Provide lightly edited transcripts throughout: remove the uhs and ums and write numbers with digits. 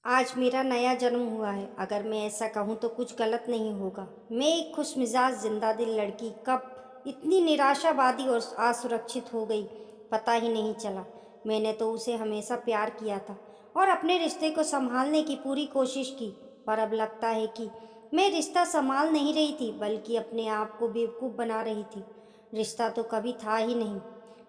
आज मेरा नया जन्म हुआ है। अगर मैं ऐसा कहूँ तो कुछ गलत नहीं होगा। मैं एक खुशमिजाज जिंदा दिल लड़की कब इतनी निराशावादी और असुरक्षित हो गई, पता ही नहीं चला। मैंने तो उसे हमेशा प्यार किया था और अपने रिश्ते को संभालने की पूरी कोशिश की, पर अब लगता है कि मैं रिश्ता संभाल नहीं रही थी, बल्कि अपने आप को बेवकूफ़ बना रही थी। रिश्ता तो कभी था ही नहीं,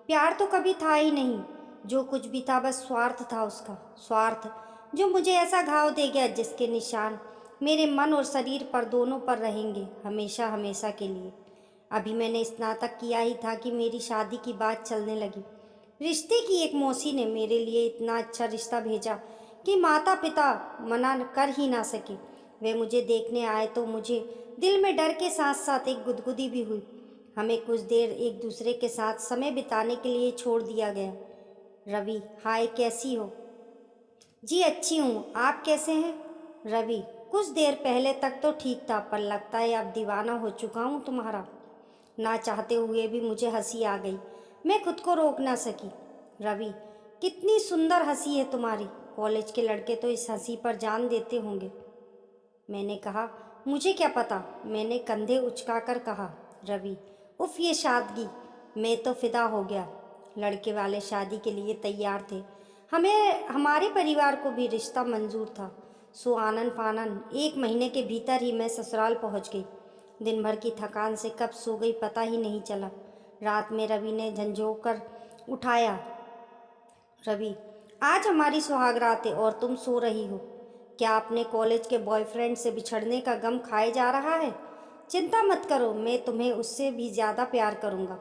प्यार तो कभी था ही नहीं। जो कुछ भी था बस स्वार्थ था, उसका स्वार्थ जो मुझे ऐसा घाव दे गया जिसके निशान मेरे मन और शरीर पर दोनों पर रहेंगे हमेशा हमेशा के लिए। अभी मैंने स्नातक किया ही था कि मेरी शादी की बात चलने लगी। रिश्ते की एक मौसी ने मेरे लिए इतना अच्छा रिश्ता भेजा कि माता पिता मना कर ही ना सके। वे मुझे देखने आए तो मुझे दिल में डर के साथ साथ एक गुदगुदी भी हुई। हमें कुछ देर एक दूसरे के साथ समय बिताने के लिए छोड़ दिया गया। रवि, हाय, कैसी हो? जी अच्छी हूँ, आप कैसे हैं? रवि, कुछ देर पहले तक तो ठीक था, पर लगता है अब दीवाना हो चुका हूँ तुम्हारा। ना चाहते हुए भी मुझे हंसी आ गई। मैं खुद को रोक ना सकी। रवि, कितनी सुंदर हंसी है तुम्हारी। कॉलेज के लड़के तो इस हंसी पर जान देते होंगे। मैंने कहा, मुझे क्या पता। मैंने कंधे उचकाकर कहा। रवि, उफ, ये सादगी। मैं तो फिदा हो गया। लड़के वाले शादी के लिए तैयार थे। हमें हमारे परिवार को भी रिश्ता मंजूर था। सो आनन फानन 1 महीने के भीतर ही मैं ससुराल पहुंच गई। दिन भर की थकान से कब सो गई पता ही नहीं चला। रात में रवि ने झंझोकर उठाया। रवि, आज हमारी सुहाग रात है और तुम सो रही हो। क्या अपने कॉलेज के बॉयफ्रेंड से बिछड़ने का गम खाए जा रहा है? चिंता मत करो, मैं तुम्हें उससे भी ज़्यादा प्यार करूँगा।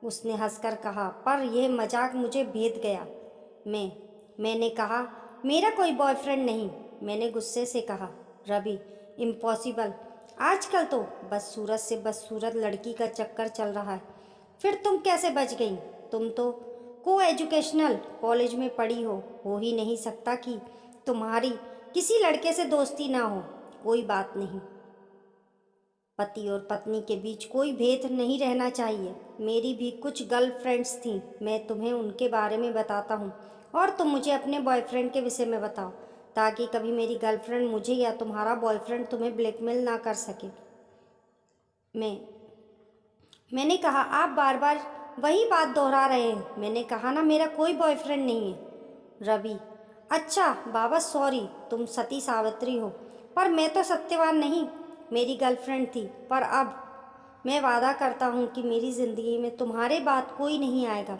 उसने हंसकर कहा, पर यह मजाक मुझे भेद गया। मैंने कहा, मेरा कोई बॉयफ्रेंड नहीं। मैंने गुस्से से कहा। रवि, इम्पॉसिबल। आजकल तो बस सूरत से बस सूरत लड़की का चक्कर चल रहा है। फिर तुम कैसे बच गई? तुम तो को एजुकेशनल कॉलेज में पढ़ी हो ही नहीं सकता कि तुम्हारी किसी लड़के से दोस्ती ना हो। कोई बात नहीं, पति और पत्नी के बीच कोई भेद नहीं रहना चाहिए। मेरी भी कुछ गर्लफ्रेंड्स थीं, मैं तुम्हें उनके बारे में बताता हूँ और तुम मुझे अपने बॉयफ्रेंड के विषय में बताओ, ताकि कभी मेरी गर्लफ्रेंड मुझे या तुम्हारा बॉयफ्रेंड तुम्हें ब्लैकमेल ना कर सके। मैं मैंने कहा, आप बार बार वही बात दोहरा रहे हैं। मैंने कहा ना, मेरा कोई बॉयफ्रेंड नहीं है। रवि, अच्छा बाबा, सॉरी, तुम सती सावित्री हो, पर मैं तो सत्यवान नहीं। मेरी गर्लफ्रेंड थी, पर अब मैं वादा करता हूँ कि मेरी ज़िंदगी में तुम्हारे बाद कोई नहीं आएगा।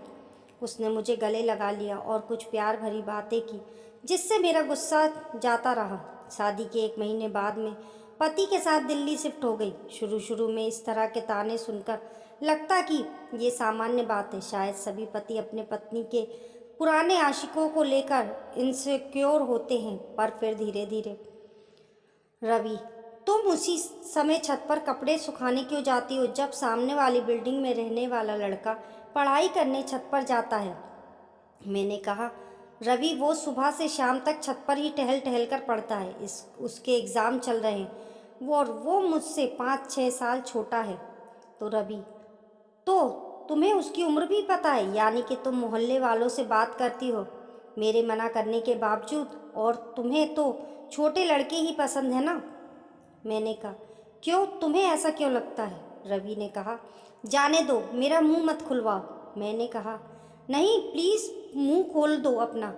उसने मुझे गले लगा लिया और कुछ प्यार भरी बातें की, जिससे मेरा गुस्सा जाता रहा। शादी के 1 महीने बाद में पति के साथ दिल्ली शिफ्ट हो गई। शुरू शुरू में इस तरह के ताने सुनकर लगता कि ये सामान्य बात है। शायद सभी पति अपने पत्नी के पुराने आशिकों को लेकर इनसिक्योर होते हैं, पर फिर धीरे धीरे। रवि, तुम उसी समय छत पर कपड़े सुखाने क्यों जाती हो जब सामने वाली बिल्डिंग में रहने वाला लड़का पढ़ाई करने छत पर जाता है? मैंने कहा, रवि वो सुबह से शाम तक छत पर ही टहल टहल कर पढ़ता है। इस उसके एग्ज़ाम चल रहे हैं वो मुझसे 5-6 साल छोटा है। तो रवि, तो तुम्हें उसकी उम्र भी पता है? यानी कि तुम मोहल्ले वालों से बात करती हो मेरे मना करने के बावजूद, और तुम्हें तो छोटे लड़के ही पसंद है ना? मैंने कहा, क्यों, तुम्हें ऐसा क्यों लगता है? रवि ने कहा, जाने दो, मेरा मुंह मत खुलवाओ। मैंने कहा, नहीं प्लीज़, मुंह खोल दो अपना,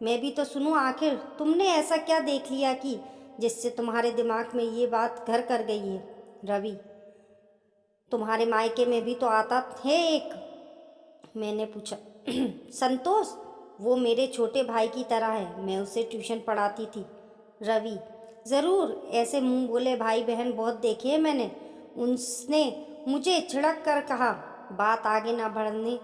मैं भी तो सुनूं। आखिर तुमने ऐसा क्या देख लिया कि जिससे तुम्हारे दिमाग में ये बात घर कर गई है? रवि, तुम्हारे मायके में भी तो आता है एक। मैंने पूछा। संतोष, वो मेरे छोटे भाई की तरह है, मैं उसे ट्यूशन पढ़ाती थी। रवि, ज़रूर, ऐसे मुंह बोले भाई बहन बहुत देखे हैं मैंने। उसने मुझे छिड़क कर कहा। बात आगे ना बढ़ने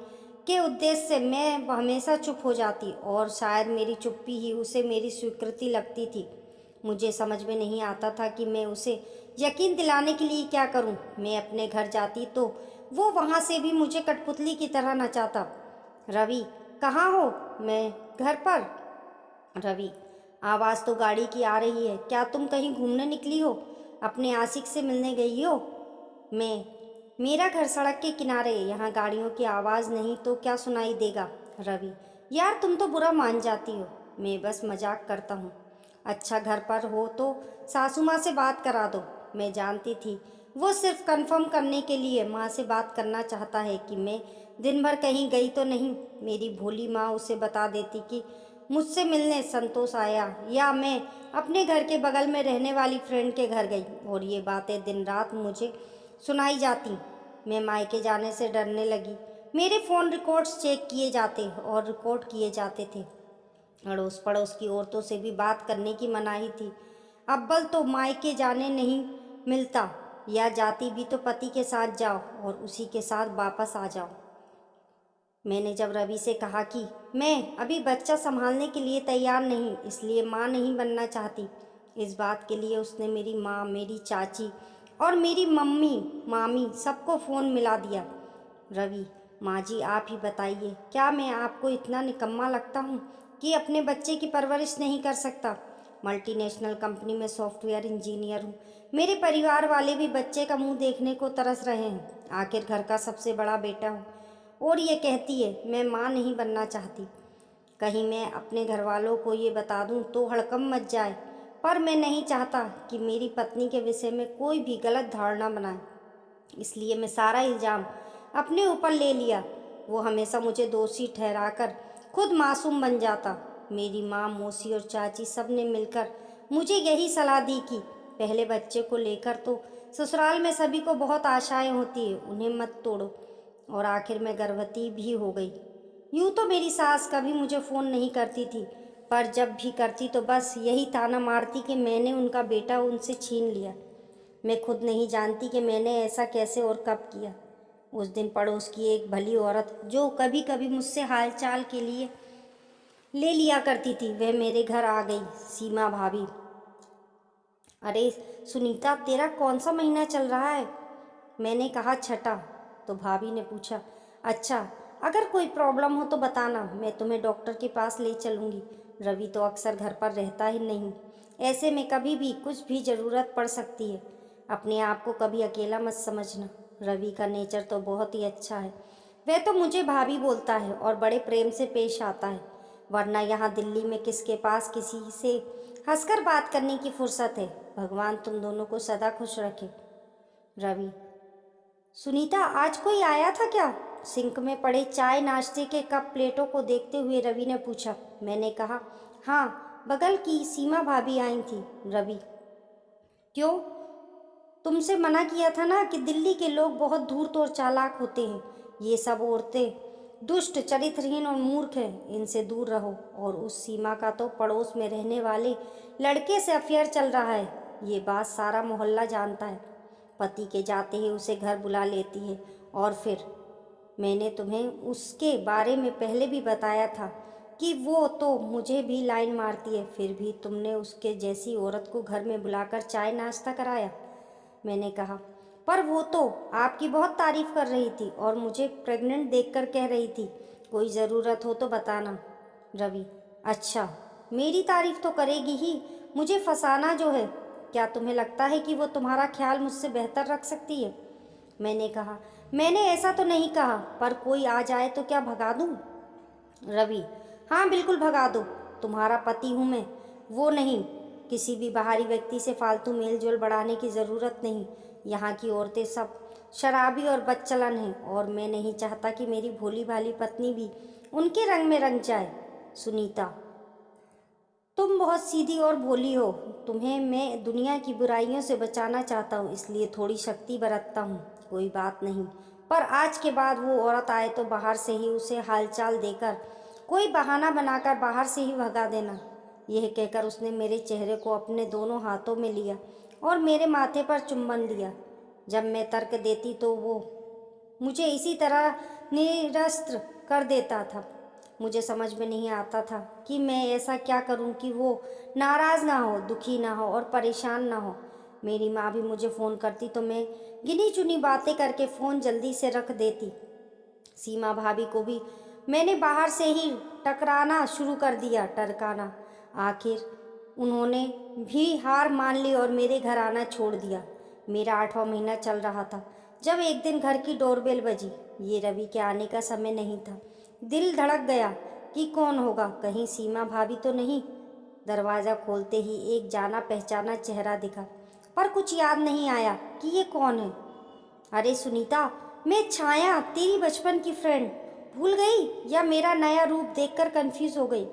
के उद्देश्य से मैं हमेशा चुप हो जाती, और शायद मेरी चुप्पी ही उसे मेरी स्वीकृति लगती थी। मुझे समझ में नहीं आता था कि मैं उसे यकीन दिलाने के लिए क्या करूं। मैं अपने घर जाती तो वो वहां से भी मुझे कठपुतली की तरह नचाता। रवि, कहाँ हो? मैं घर पर। रवि, आवाज़ तो गाड़ी की आ रही है, क्या तुम कहीं घूमने निकली हो? अपने आशिक से मिलने गई हो? मैं मेरा घर सड़क के किनारे है, यहाँ गाड़ियों की आवाज़ नहीं तो क्या सुनाई देगा? रवि, यार तुम तो बुरा मान जाती हो। मैं बस मजाक करता हूँ। अच्छा घर पर हो तो सासू माँ से बात करा दो। मैं जानती थी वो सिर्फ कंफर्म करने के लिए माँ से बात करना चाहता है कि मैं दिन भर कहीं गई तो नहीं। मेरी भोली माँ उसे बता देती कि मुझसे मिलने संतोष आया या मैं अपने घर के बगल में रहने वाली फ्रेंड के घर गई, और ये बातें दिन रात मुझे सुनाई जाती। मैं मायके जाने से डरने लगी। मेरे फ़ोन रिकॉर्ड्स चेक किए जाते और रिकॉर्ड किए जाते थे। अड़ोस पड़ोस की औरतों से भी बात करने की मनाही थी। अव्वल तो मायके जाने नहीं मिलता, या जाती भी तो पति के साथ जाओ और उसी के साथ वापस आ जाओ। मैंने जब रवि से कहा कि मैं अभी बच्चा संभालने के लिए तैयार नहीं, इसलिए माँ नहीं बनना चाहती, इस बात के लिए उसने मेरी माँ, मेरी चाची और मेरी मम्मी मामी सबको फ़ोन मिला दिया। रवि, माँ जी आप ही बताइए, क्या मैं आपको इतना निकम्मा लगता हूँ कि अपने बच्चे की परवरिश नहीं कर सकता? मल्टीनेशनल कंपनी में सॉफ्टवेयर इंजीनियर हूँ। मेरे परिवार वाले भी बच्चे का मुंह देखने को तरस रहे हैं। आखिर घर का सबसे बड़ा बेटा हूँ, और ये कहती है मैं माँ नहीं बनना चाहती। कहीं मैं अपने घर वालों को ये बता दूँ तो हड़कंप मच जाए, पर मैं नहीं चाहता कि मेरी पत्नी के विषय में कोई भी गलत धारणा बनाए, इसलिए मैं सारा इल्ज़ाम अपने ऊपर ले लिया। वो हमेशा मुझे दोषी ठहराकर खुद मासूम बन जाता। मेरी माँ, मौसी और चाची सब ने मिलकर मुझे यही सलाह दी कि पहले बच्चे को लेकर तो ससुराल में सभी को बहुत आशाएं होती है, उन्हें मत तोड़ो। और आखिर मैं गर्भवती भी हो गई। यूँ तो मेरी सास कभी मुझे फ़ोन नहीं करती थी, पर जब भी करती तो बस यही ताना मारती कि मैंने उनका बेटा उनसे छीन लिया। मैं खुद नहीं जानती कि मैंने ऐसा कैसे और कब किया। उस दिन पड़ोस की एक भली औरत जो कभी कभी मुझसे हालचाल के लिए ले लिया करती थी, वह मेरे घर आ गई। सीमा भाभी। अरे सुनीता, तेरा कौन सा महीना चल रहा है? मैंने कहा छठा। तो भाभी ने पूछा, अच्छा, अगर कोई प्रॉब्लम हो तो बताना, मैं तुम्हें डॉक्टर के पास ले चलूँगी। रवि तो अक्सर घर पर रहता ही नहीं, ऐसे में कभी भी कुछ भी ज़रूरत पड़ सकती है। अपने आप को कभी अकेला मत समझना। रवि का नेचर तो बहुत ही अच्छा है। वह तो मुझे भाभी बोलता है और बड़े प्रेम से पेश आता है, वरना यहाँ दिल्ली में किसके पास किसी से हंसकर बात करने की फुर्सत है। भगवान तुम दोनों को सदा खुश रखे। रवि। सुनीता, आज कोई आया था क्या? सिंक में पड़े चाय नाश्ते के कप प्लेटों को देखते हुए रवि ने पूछा। मैंने कहा, हाँ, बगल की सीमा भाभी आई थी। रवि। क्यों? तुमसे मना किया था ना कि दिल्ली के लोग बहुत धूर्त और चालाक होते हैं। ये सब औरतें दुष्ट, चरित्रहीन और मूर्ख हैं, इनसे दूर रहो। और उस सीमा का तो पड़ोस में रहने वाले लड़के से अफेयर चल रहा है, ये बात सारा मोहल्ला जानता है। पति के जाते ही उसे घर बुला लेती है, और फिर मैंने तुम्हें उसके बारे में पहले भी बताया था कि वो तो मुझे भी लाइन मारती है, फिर भी तुमने उसके जैसी औरत को घर में बुलाकर चाय नाश्ता कराया। मैंने कहा, पर वो तो आपकी बहुत तारीफ कर रही थी और मुझे प्रेग्नेंट देखकर कह रही थी, कोई ज़रूरत हो तो बताना। रवि। अच्छा, मेरी तारीफ तो करेगी ही, मुझे फंसाना जो है। क्या तुम्हें लगता है कि वो तुम्हारा ख्याल मुझसे बेहतर रख सकती है? मैंने कहा, मैंने ऐसा तो नहीं कहा, पर कोई आ जाए तो क्या भगा दूँ? रवि। हाँ बिल्कुल भगा दो, तुम्हारा पति हूँ मैं, वो नहीं। किसी भी बाहरी व्यक्ति से फालतू मेल जोल बढ़ाने की ज़रूरत नहीं। यहाँ की औरतें सब शराबी और बदचलन हैं, और मैं नहीं चाहता कि मेरी भोली भाली पत्नी भी उनके रंग में रंग जाए। सुनीता, तुम बहुत सीधी और भोली हो। तुम्हें मैं दुनिया की बुराइयों से बचाना चाहता हूँ, इसलिए थोड़ी शक्ति बरतता हूँ। कोई बात नहीं, पर आज के बाद वो औरत आए तो बाहर से ही उसे हालचाल देकर, कोई बहाना बनाकर बाहर से ही भगा देना। यह कहकर उसने मेरे चेहरे को अपने दोनों हाथों में लिया और मेरे माथे पर चुम्बन दिया। जब मैं तर्क देती तो वो मुझे इसी तरह निरस्त्र कर देता था। मुझे समझ में नहीं आता था कि मैं ऐसा क्या करूं कि वो नाराज़ ना हो, दुखी ना हो और परेशान ना हो। मेरी माँ भी मुझे फ़ोन करती तो मैं गिनी चुनी बातें करके फ़ोन जल्दी से रख देती। सीमा भाभी को भी मैंने बाहर से ही टकराना शुरू कर दिया, टरकाना। आखिर उन्होंने भी हार मान ली और मेरे घर आना छोड़ दिया। मेरा 8वां महीना चल रहा था जब एक दिन घर की डोरबेल बजी। ये रवि के आने का समय नहीं था। दिल धड़क गया कि कौन होगा, कहीं सीमा भाभी तो नहीं। दरवाज़ा खोलते ही एक जाना पहचाना चेहरा दिखा, पर कुछ याद नहीं आया कि ये कौन है। अरे सुनीता, मैं छाया, तेरी बचपन की फ्रेंड। भूल गई या मेरा नया रूप देखकर कंफ्यूज हो गई?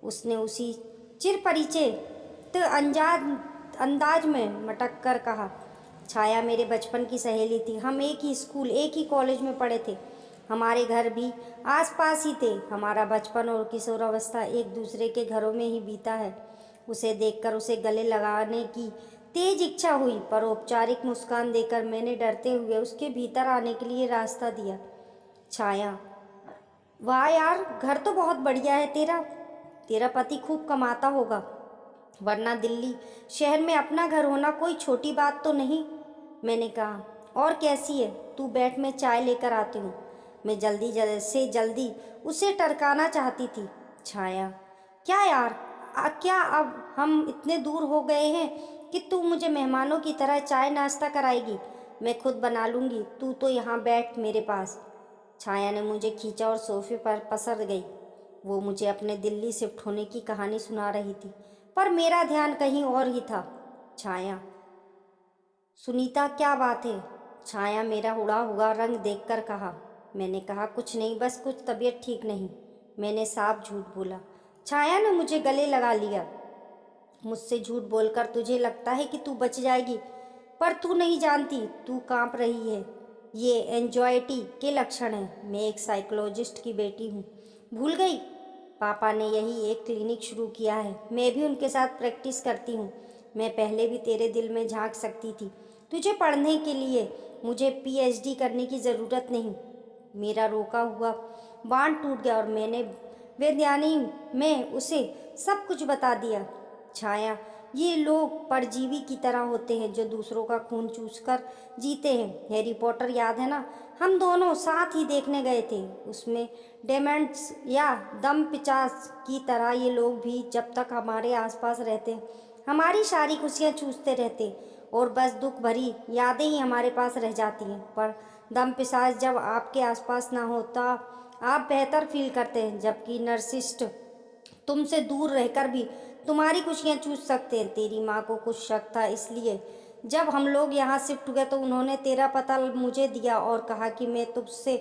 उसने उसी चिर परिचित अंदाज में मटक कर कहा। छाया मेरे बचपन की सहेली थी। हम एक ही स्कूल, एक ही कॉलेज में पढ़े थे। हमारे घर भी आसपास ही थे। हमारा बचपन और किशोरावस्था एक दूसरे के घरों में ही बीता है। उसे देखकर उसे गले लगाने की तेज इच्छा हुई, पर औपचारिक मुस्कान देकर मैंने डरते हुए उसके भीतर आने के लिए रास्ता दिया। छाया, वाह यार, घर तो बहुत बढ़िया है तेरा। तेरा पति खूब कमाता होगा, वरना दिल्ली शहर में अपना घर होना कोई छोटी बात तो नहीं। मैंने कहा, और कैसी है तू? बैठ, मैं चाय लेकर आती हूँ। मैं जल्दी उसे टरकाना चाहती थी। छाया, क्या यार, क्या अब हम इतने दूर हो गए हैं कि तू मुझे मेहमानों की तरह चाय नाश्ता कराएगी? मैं खुद बना लूँगी, तू तो यहाँ बैठ मेरे पास। छाया ने मुझे खींचा और सोफे पर पसर गई। वो मुझे अपने दिल्ली शिफ्ट होने की कहानी सुना रही थी, पर मेरा ध्यान कहीं और ही था। छाया, सुनीता, क्या बात है? छाया मेरा उड़ा हुआ रंग देखकर कहा। मैंने कहा, कुछ नहीं, बस कुछ तबीयत ठीक नहीं। मैंने साफ झूठ बोला। छाया ने मुझे गले लगा लिया। मुझसे झूठ बोलकर तुझे लगता है कि तू बच जाएगी, पर तू नहीं जानती, तू कांप रही है। ये एंजाइटी के लक्षण हैं। मैं एक साइकोलॉजिस्ट की बेटी हूँ, भूल गई? पापा ने यही एक क्लिनिक शुरू किया है। मैं भी उनके साथ प्रैक्टिस करती हूँ। मैं पहले भी तेरे दिल में झांक सकती थी। तुझे पढ़ने के लिए मुझे पीएचडी करने की ज़रूरत नहीं। मेरा रोका हुआ बांध टूट गया और मैंने वैज्ञानी में उसे सब कुछ बता दिया। छाया, ये लोग परजीवी की तरह होते हैं जो दूसरों का खून चूसकर जीते हैं। हैरी पॉटर याद है ना? हम दोनों साथ ही देखने गए थे। उसमें डेमेंट्स या दम पिचास की तरह ये लोग भी जब तक हमारे आसपास रहते हैं हमारी सारी खुशियाँ चूसते रहते और बस दुख भरी यादें ही हमारे पास रह जाती हैं। पर दम पिशाच जब आपके आसपास ना होता आप बेहतर फील करते हैं, जबकि नर्सिस्ट तुमसे दूर रहकर भी तुम्हारी खुशियाँ चूस सकते हैं। तेरी माँ को कुछ शक था, इसलिए जब हम लोग यहाँ शिफ्ट हुए तो उन्होंने तेरा पता मुझे दिया और कहा कि मैं तुझसे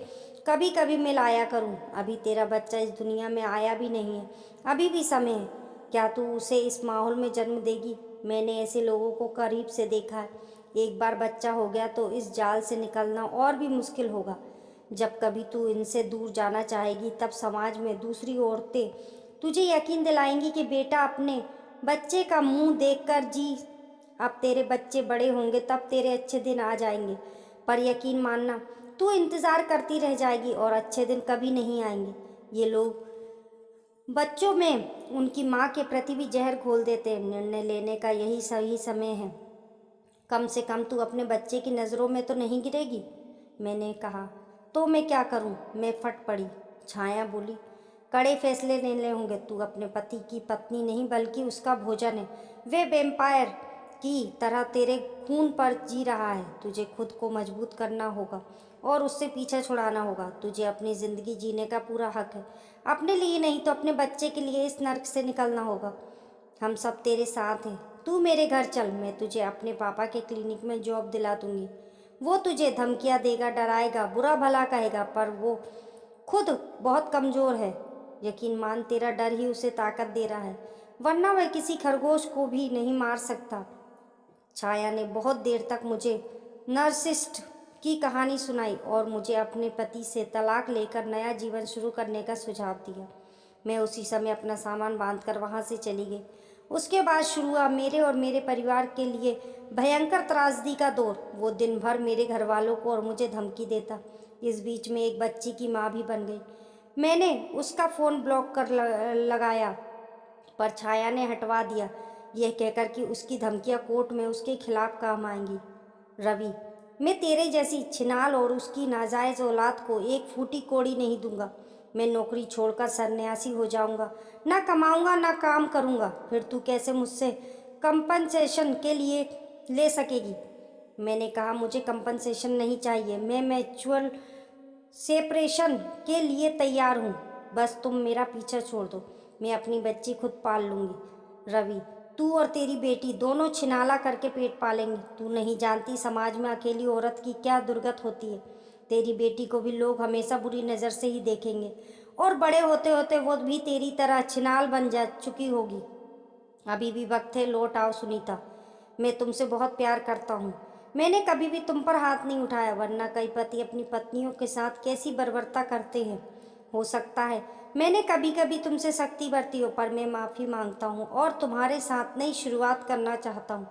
कभी कभी मिल आया करूँ। अभी तेरा बच्चा इस दुनिया में आया भी नहीं है, अभी भी समय है। क्या तू उसे इस माहौल में जन्म देगी? मैंने ऐसे लोगों को करीब से देखा है। एक बार बच्चा हो गया तो इस जाल से निकलना और भी मुश्किल होगा। जब कभी तू इनसे दूर जाना चाहेगी तब समाज में दूसरी औरतें तुझे यकीन दिलाएंगी कि बेटा अपने बच्चे का मुंह देखकर जी। अब तेरे बच्चे बड़े होंगे तब तेरे अच्छे दिन आ जाएंगे, पर यकीन मानना तू इंतज़ार करती रह जाएगी और अच्छे दिन कभी नहीं आएंगे। ये लोग बच्चों में उनकी माँ के प्रति भी जहर घोल देते हैं। निर्णय लेने का यही सही समय है। कम से कम तू अपने बच्चे की नज़रों में तो नहीं गिरेगी। मैंने कहा, तो मैं क्या करूं? मैं फट पड़ी। छाया बोली, कड़े फैसले लेने होंगे। तू अपने पति की पत्नी नहीं बल्कि उसका भोजन है। वे वेम्पायर की तरह तेरे खून पर जी रहा है। तुझे खुद को मजबूत करना होगा और उससे पीछा छुड़ाना होगा। तुझे अपनी ज़िंदगी जीने का पूरा हक है, अपने लिए नहीं तो अपने बच्चे के लिए। इस नर्क से निकलना होगा। हम सब तेरे साथ हैं। तू मेरे घर चल, मैं तुझे अपने पापा के क्लिनिक में जॉब दिला दूंगी। वो तुझे धमकियाँ देगा, डराएगा, बुरा भला कहेगा, पर वो खुद बहुत कमज़ोर है। यकीन मान, तेरा डर ही उसे ताकत दे रहा है, वरना वह किसी खरगोश को भी नहीं मार सकता। छाया ने बहुत देर तक मुझे नर्सिस्ट की कहानी सुनाई और मुझे अपने पति से तलाक लेकर नया जीवन शुरू करने का सुझाव दिया। मैं उसी समय अपना सामान बांधकर वहाँ से चली गई। उसके बाद शुरू हुआ मेरे और मेरे परिवार के लिए भयंकर त्रासदी का दौर। वो दिन भर मेरे घर वालों को और मुझे धमकी देता। इस बीच में एक बच्ची की माँ भी बन गई। मैंने उसका फ़ोन ब्लॉक कर लगाया, पर छाया ने हटवा दिया, यह कहकर कि उसकी धमकियाँ कोर्ट में उसके खिलाफ काम आएंगी। रवि, मैं तेरे जैसी छिनाल और उसकी नाजायज़ औलाद को एक फूटी कौड़ी नहीं दूंगा। मैं नौकरी छोड़कर सन्यासी हो जाऊंगा, ना कमाऊंगा ना काम करूंगा। फिर तू कैसे मुझसे कंपनसेशन के लिए ले सकेगी? मैंने कहा, मुझे कंपनसेशन नहीं चाहिए। मैं म्यूचुअल सेपरेशन के लिए तैयार हूँ। बस तुम मेरा पीछा छोड़ दो, मैं अपनी बच्ची खुद पाल लूँगी। रवि, तू और तेरी बेटी दोनों छिनाला करके पेट पालेंगी। तू नहीं जानती समाज में अकेली औरत की क्या दुर्गत होती है। तेरी बेटी को भी लोग हमेशा बुरी नज़र से ही देखेंगे और बड़े होते होते वो भी तेरी तरह छिनाल बन जा चुकी होगी। अभी भी वक्त है, लौट आओ सुनीता। मैं तुमसे बहुत प्यार करता हूँ। मैंने कभी भी तुम पर हाथ नहीं उठाया, वरना कई पति अपनी पत्नियों के साथ कैसी बर्बरता करते हैं। हो सकता है मैंने कभी कभी तुमसे सख्ती बरती हो, पर मैं माफ़ी मांगता हूँ और तुम्हारे साथ नई शुरुआत करना चाहता हूँ।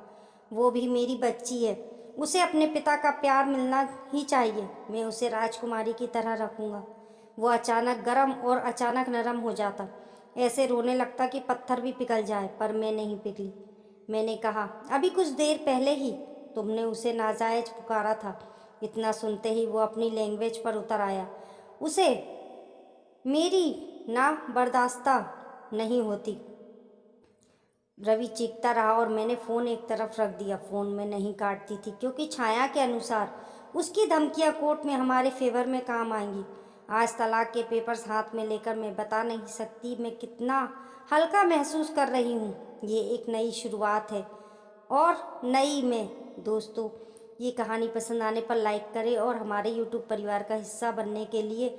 वो भी मेरी बच्ची है, उसे अपने पिता का प्यार मिलना ही चाहिए। मैं उसे राजकुमारी की तरह रखूँगा। वो अचानक गर्म और अचानक नरम हो जाता, ऐसे रोने लगता कि पत्थर भी पिघल जाए, पर मैं नहीं पिघली। मैंने कहा, अभी कुछ देर पहले ही तुमने उसे नाजायज पुकारा था। इतना सुनते ही वो अपनी लैंग्वेज पर उतर आया। उसे मेरी ना बर्दाश्ता नहीं होती। रवि चीखता रहा और मैंने फ़ोन एक तरफ रख दिया। फ़ोन में नहीं काटती थी, क्योंकि छाया के अनुसार उसकी धमकियां कोर्ट में हमारे फेवर में काम आएंगी। आज तलाक के पेपर्स हाथ में लेकर मैं बता नहीं सकती मैं कितना हल्का महसूस कर रही हूँ। ये एक नई शुरुआत है और नई मैं। दोस्तों, ये कहानी पसंद आने पर लाइक करें और हमारे यूट्यूब परिवार का हिस्सा बनने के लिए